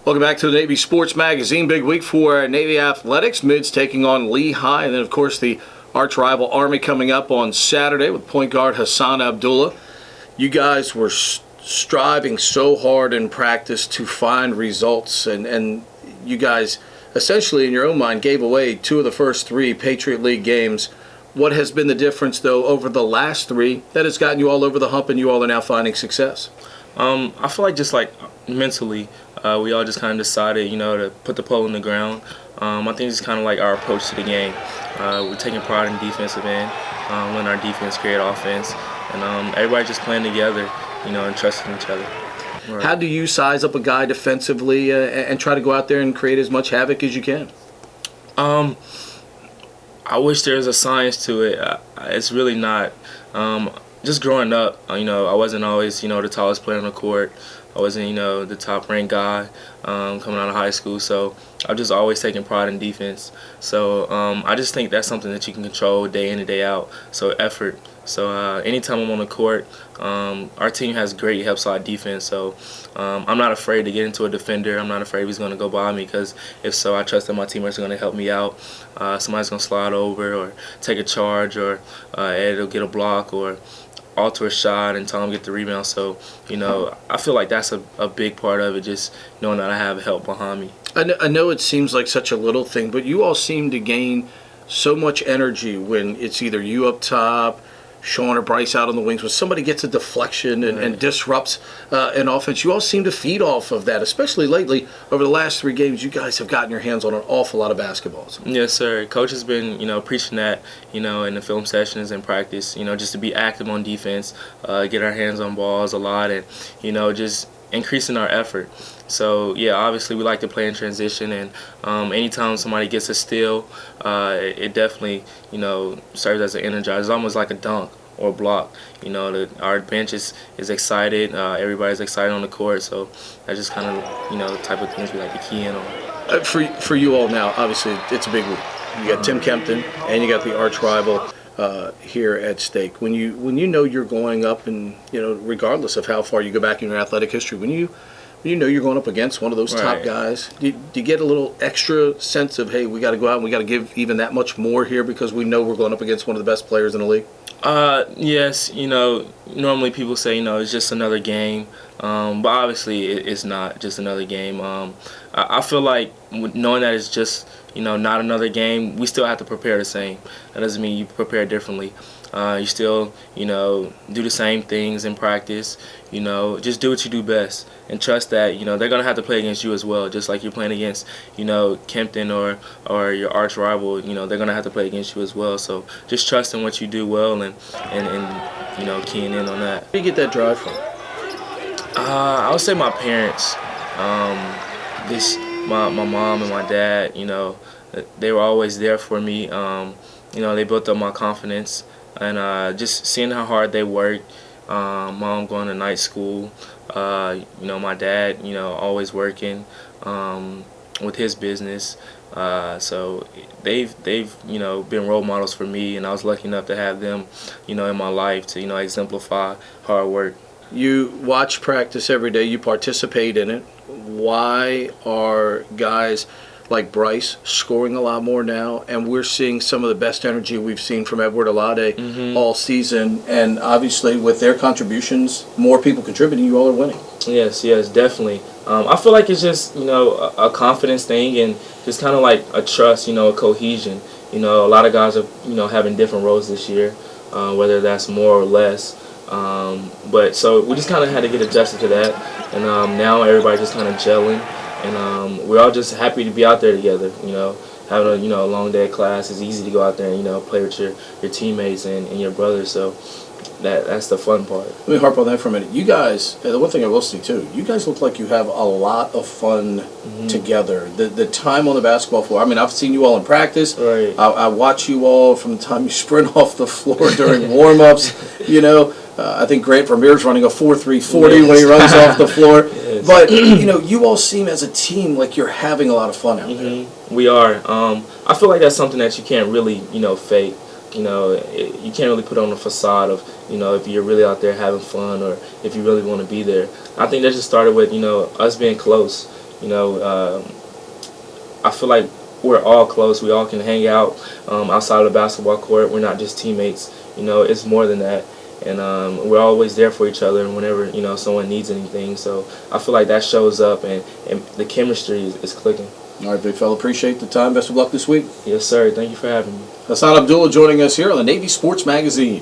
Welcome back to the Navy Sports Magazine. Big week for Navy Athletics. Mids taking on Lehigh, and then, of course, the arch rival Army coming up on Saturday with point guard Hasan Abdullah. You guys were striving so hard in practice to find results, and you guys essentially, in your own mind, gave away 2 of the first 3 Patriot League games. What has been the difference, though, over the last 3 that has gotten you all over the hump and you all are now finding success? I feel like just like mentally, we all just kind of decided, to put the pole in the ground. I think it's kind of like our approach to the game. We're taking pride in defensive end, letting our defense create offense, and everybody just playing together, and trusting each other. Right. How do you size up a guy defensively and try to go out there and create as much havoc as you can? I wish there was a science to it. It's really not. Just growing up, I wasn't always, the tallest player on the court. I wasn't, the top-ranked guy coming out of high school. So I've just always taken pride in defense. So I just think that's something that you can control day in and day out. So effort. So anytime I'm on the court, our team has great help side defense. So I'm not afraid to get into a defender. I'm not afraid he's going to go by me, because if so, I trust that my teammates are going to help me out. Somebody's going to slide over or take a charge, or Ed will get a block or alter a shot and tell him to get the rebound. So, I feel like that's a big part of it, just knowing that I have help behind me. I know it seems like such a little thing, but you all seem to gain so much energy when it's either you up top, Sean or Bryce out on the wings. When somebody gets a deflection and disrupts an offense, you all seem to feed off of that, especially lately. Over the last 3 games, you guys have gotten your hands on an awful lot of basketballs. Yes, sir. Coach has been, preaching that, in the film sessions and practice, just to be active on defense, get our hands on balls a lot, and, just increasing our effort. So, yeah, obviously we like to play in transition, and anytime somebody gets a steal, it definitely, serves as an energizer. It's almost like a dunk or a block. Our bench is excited. Everybody's excited on the court, so that's just kind of, the type of things we like to key in on. For you all now, obviously, it's a big week. You got Tim Kempton, and you got the arch rival here at stake. When you know you're going up, and regardless of how far you go back in your athletic history, when you know you're going up against one of those top guys, do you get a little extra sense of, hey, we got to go out and we got to give even that much more here because we know we're going up against one of the best players in the league? Yes, normally people say, it's just another game, but obviously it's not just another game. I feel like knowing that it's just, not another game, we still have to prepare the same. That doesn't mean you prepare differently. You still, do the same things in practice, just do what you do best, and trust that, they're going to have to play against you as well, just like you're playing against, Kempton or your arch rival, they're going to have to play against you as well. So just trust in what you do well and keying in on that. Where do you get that drive from? I would say my parents. My mom and my dad, they were always there for me. They built up my confidence. And just seeing how hard they work, mom going to night school, my dad, always working with his business. So they've been role models for me, and I was lucky enough to have them, in my life to, exemplify hard work. You watch practice every day. You participate in it. Why are guys like Bryce scoring a lot more now, and we're seeing some of the best energy we've seen from Edward Alade all season, and obviously with their contributions, more people contributing, you all are winning? Yes, definitely. I feel like it's just, a confidence thing, and just kind of like a trust, a cohesion. A lot of guys are, having different roles this year, whether that's more or less. But so we just kind of had to get adjusted to that, and now everybody's just kind of gelling. And we're all just happy to be out there together. Having a long day of class, it's easy to go out there and play with your teammates and your brothers. So that's the fun part. Let me harp on that for a minute. You guys, the one thing I will say too, you guys look like you have a lot of fun together. The time on the basketball floor. I mean, I've seen you all in practice. Right. I watch you all from the time you sprint off the floor during warm-ups. I think Grant Vermeer's running a 4.340 when he runs off the floor. Yes. But, you all seem as a team like you're having a lot of fun out there. We are. I feel like that's something that you can't really, fake. You can't really put on a facade of, if you're really out there having fun or if you really want to be there. I think that just started with, us being close. You know, I feel like we're all close. We all can hang out outside of the basketball court. We're not just teammates. You know, it's more than that. And we're always there for each other whenever, you know, someone needs anything. So I feel like that shows up, and the chemistry is clicking. All right, big fella, appreciate the time. Best of luck this week. Yes, sir. Thank you for having me. Hasan Abdullah joining us here on the Navy Sports Magazine.